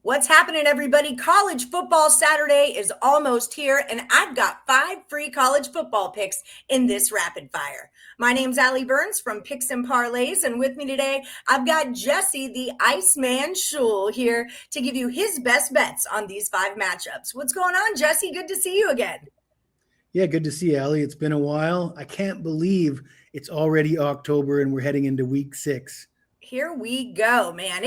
What's happening, everybody? College football Saturday is almost here, and I've got 5 free college football picks in this rapid fire. My name's Allie Burns from Picks and Parlays, and with me today, I've got Jesse, the Iceman Schule, here to give you his best bets on these 5 matchups. What's going on, Jesse? Good to see you again. Yeah, good to see you, Allie. It's been a while. I can't believe it's already October and we're heading into week 6. Here we go, man.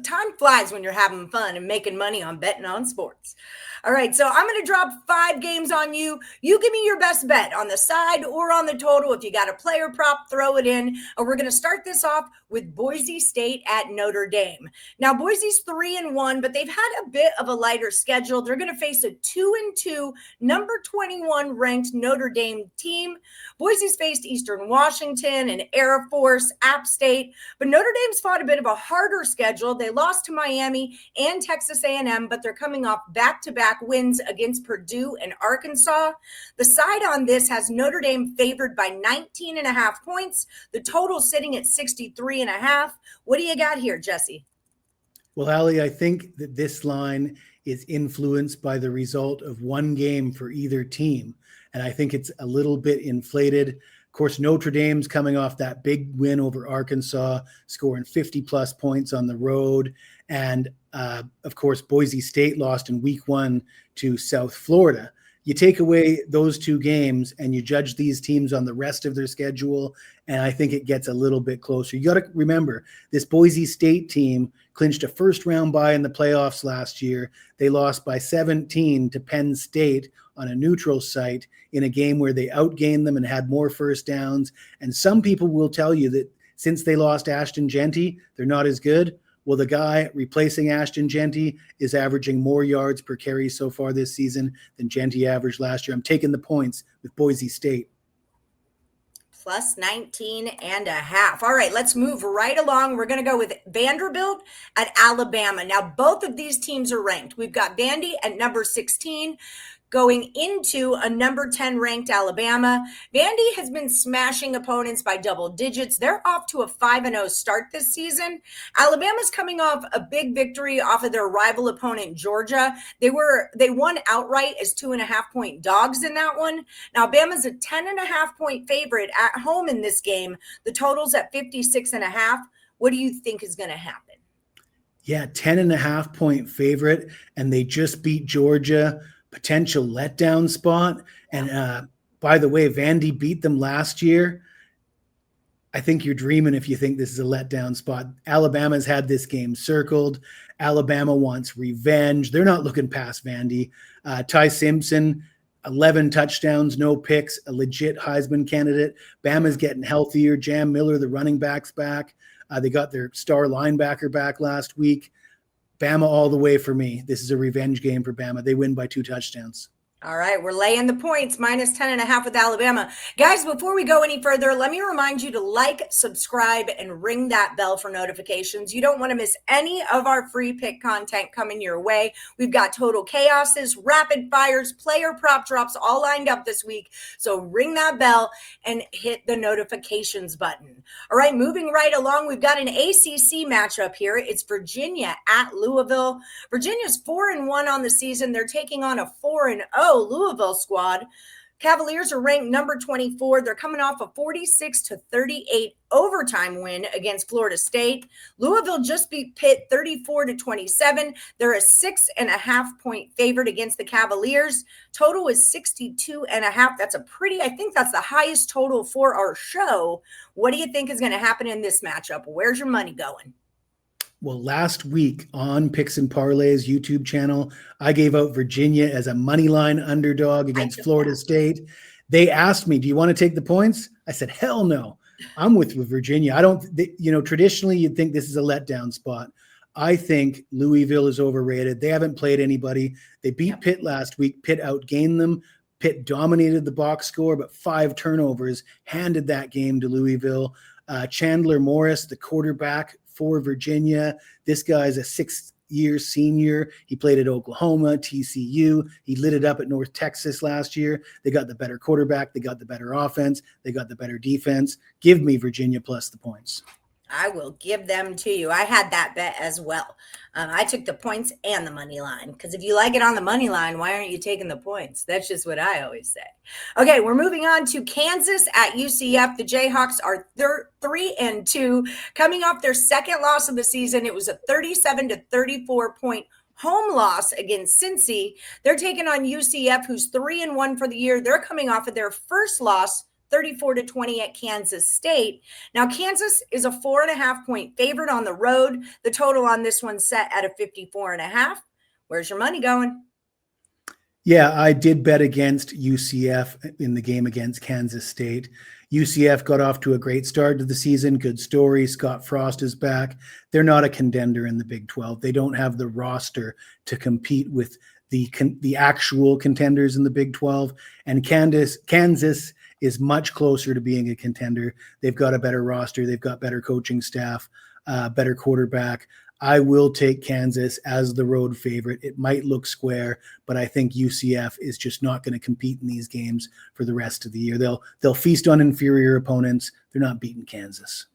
Time flies when you're having fun and making money on betting on sports. All right, so I'm going to drop 5 games on you. You give me your best bet on the side or on the total. If you got a player prop, throw it in. And we're going to start this off with Boise State at Notre Dame. Now, Boise's 3-1, but they've had a bit of a lighter schedule. They're going to face a 2-2, number 21 ranked Notre Dame team. Boise's faced Eastern Washington and Air Force, App State, but Notre Dame's fought a bit of a harder schedule. They lost to Miami and Texas A&M, but they're coming off back-to-back wins against Purdue and Arkansas. The side on this has Notre Dame favored by 19.5 points. The total sitting at 63.5. What do you got here, Jesse? Well, Allie, I think that this line is influenced by the result of one game for either team, and I think it's a little bit inflated. Of course, Notre Dame's coming off that big win over Arkansas, scoring 50-plus points on the road. And, of course, Boise State lost in week 1 to South Florida. You take away those 2 games and you judge these teams on the rest of their schedule, and I think it gets a little bit closer. You got to remember, this Boise State team clinched a first-round bye in the playoffs last year. They lost by 17 to Penn State on a neutral site in a game where they outgained them and had more first downs. And some people will tell you that since they lost Ashton Jeanty, they're not as good. Well, the guy replacing Ashton Jeanty is averaging more yards per carry so far this season than Jeanty averaged last year. I'm taking the points with Boise State. Plus 19.5. All right, let's move right along. We're going to go with Vanderbilt at Alabama. Now, both of these teams are ranked. We've got Vandy at number 16 going into a number 10 ranked Alabama. Vandy has been smashing opponents by double digits. They're off to a 5-0 start this season. Alabama's coming off a big victory off of their rival opponent, Georgia. They won outright as 2.5-point dogs in that one. Now, Alabama's a 10.5-point favorite at home in this game. The total's at 56.5. What do you think is going to happen? Yeah, 10.5-point favorite, and they just beat Georgia. Potential letdown spot. And by the way, Vandy beat them last year. I think you're dreaming if you think this is a letdown spot. Alabama's had this game circled. Alabama wants revenge. They're not looking past Vandy. Ty Simpson, 11 touchdowns, no picks, a legit Heisman candidate. Bama's getting healthier. Jam Miller, the running back's back. They got their star linebacker back last week. Bama all the way for me. This is a revenge game for Bama. They win by 2 touchdowns. All right, we're laying the points, minus 10.5 with Alabama. Guys, before we go any further, let me remind you to like, subscribe, and ring that bell for notifications. You don't want to miss any of our free pick content coming your way. We've got total chaoses, rapid fires, player prop drops all lined up this week. So ring that bell and hit the notifications button. All right, moving right along, we've got an ACC matchup here. It's Virginia at Louisville. Virginia's 4-1 on the season. They're taking on a 4-0 Louisville squad. Cavaliers are ranked number 24. They're coming off a 46-38 overtime win against Florida State. Louisville just beat Pitt 34-27. They're a 6.5-point favorite against the Cavaliers. Total is 62.5. I think that's the highest total for our show. What do you think is going to happen in this matchup? Where's your money going? Well, last week on Picks and Parlays YouTube channel, I gave out Virginia as a moneyline underdog against Florida State. They asked me, do you want to take the points? I said, hell no. I'm with Virginia. Traditionally you'd think this is a letdown spot. I think Louisville is overrated. They haven't played anybody. They beat Pitt last week. Pitt outgained them. Pitt dominated the box score, but 5 turnovers handed that game to Louisville. Chandler Morris, the quarterback for Virginia. This guy's a 6th-year senior. He played at Oklahoma, TCU. He lit it up at North Texas last year. They got the better quarterback. They got the better offense. They got the better defense. Give me Virginia plus the points. I will give them to you. I had that bet as well. I took the points and the money line because if you like it on the money line, why aren't you taking the points? That's just what I always say. Okay, we're moving on to Kansas at UCF. The Jayhawks are 3-2, coming off their second loss of the season. It was a 37-34 point home loss against Cincy. They're taking on UCF, who's 3-1 for the year. They're coming off of their first loss, 34-20 at Kansas State. Now, Kansas is a 4.5 point favorite on the road. The total on this one set at a 54.5. Where's your money going? Yeah, I did bet against UCF in the game against Kansas State. UCF got off to a great start to the season. Good story. Scott Frost is back. They're not a contender in the Big 12. They don't have the roster to compete with the actual contenders in the Big 12. And Kansas is much closer to being a contender. They've got a better roster. They've got better coaching staff, better quarterback. I will take Kansas as the road favorite. It might look square, but I think UCF is just not going to compete in these games for the rest of the year. They'll feast on inferior opponents. They're not beating Kansas.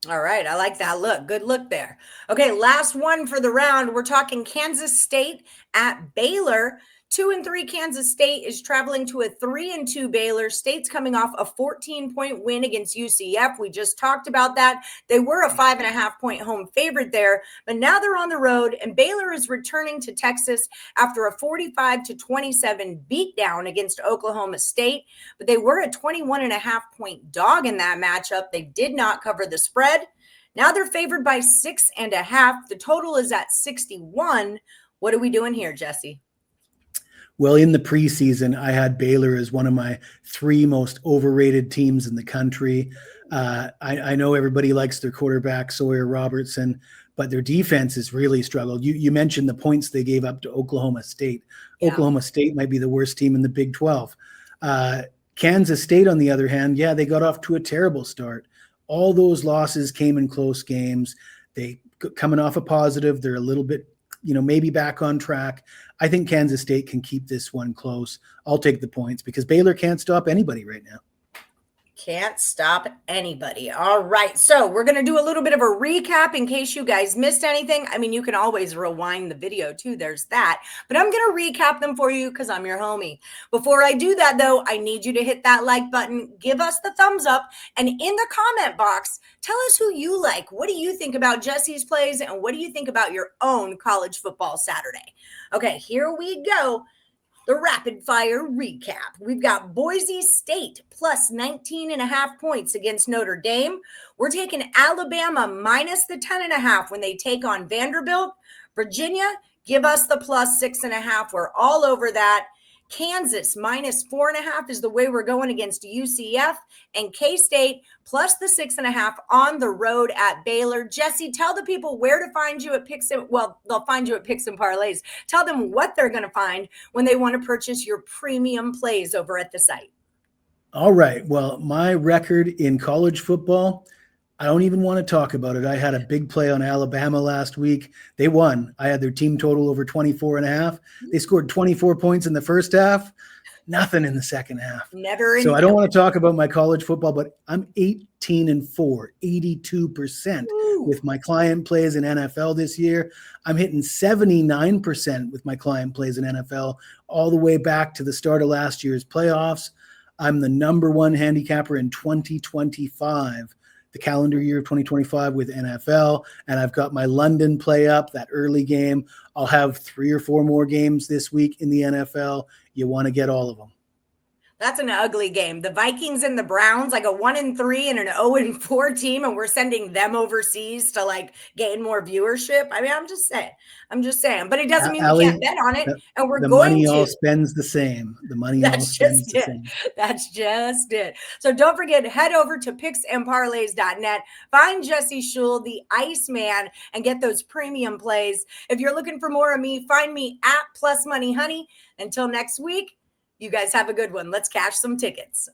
All right. I like that look. Good look there. Okay. Last one for the round. We're talking Kansas State at Baylor. 2-3 Kansas State is traveling to a 3-2 Baylor. State's coming off a 14-point win against UCF. We just talked about that. They were a 5.5 point home favorite there, but now they're on the road, and Baylor is returning to Texas after a 45-27 beatdown against Oklahoma State. But they were a 21.5 point dog in that matchup. They did not cover the spread. Now they're favored by 6.5. The total is at 61. What are we doing here, Jesse? Well, in the preseason, I had Baylor as one of my 3 most overrated teams in the country. I know everybody likes their quarterback, Sawyer Robertson, but their defense has really struggled. You mentioned the points they gave up to Oklahoma State. Yeah. Oklahoma State might be the worst team in the Big 12. Kansas State, on the other hand, yeah, they got off to a terrible start. All those losses came in close games. They coming off a positive. They're a little bit, maybe back on track. I think Kansas State can keep this one close. I'll take the points because Baylor can't stop anybody right now. Can't stop anybody. All right. So we're going to do a little bit of a recap in case you guys missed anything. I mean, you can always rewind the video too. There's that. But I'm going to recap them for you because I'm your homie. Before I do that, though, I need you to hit that like button, give us the thumbs up, and in the comment box, tell us who you like. What do you think about Jesse's plays, and what do you think about your own college football Saturday? Okay, here we go. The rapid fire recap. We've got Boise State plus 19.5 points against Notre Dame. We're taking Alabama minus the 10.5 when they take on Vanderbilt. Virginia, give us the plus 6.5. We're all over that. Kansas minus 4.5 is the way we're going against UCF, and K-State plus the 6.5 on the road at Baylor. Jesse, tell the people where to find you at Picks and, well, they'll find you at Picks and Parlays. Tell them what they're going to find when they want to purchase your premium plays over at the site. All right. Well, my record in college football, I don't even want to talk about it. I had a big play on Alabama last week. They won. I had their team total over 24.5. They scored 24 points in the first half, nothing in the second half. Never. So I don't want to talk about my college football, but I'm 18-4, 82% with my client plays in NFL this year. I'm hitting 79% with my client plays in NFL all the way back to the start of last year's playoffs. I'm the number 1 handicapper in 2025. The calendar year of 2025 with NFL, and I've got my London play up, that early game. I'll have 3 or 4 more games this week in the NFL. You want to get all of them. That's an ugly game. The Vikings and the Browns, like a 1-3 and an 0-4 team, and we're sending them overseas to like gain more viewership. I mean, I'm just saying. But it doesn't mean we can't bet on it, and we're the going money to. all spends the same. The money all spends the same. That's just it. So don't forget, head over to picksandparlays.net. Find Jesse Schule, the Iceman, and get those premium plays. If you're looking for more of me, find me at Plus Money Honey. Until next week. You guys have a good one. Let's cash some tickets.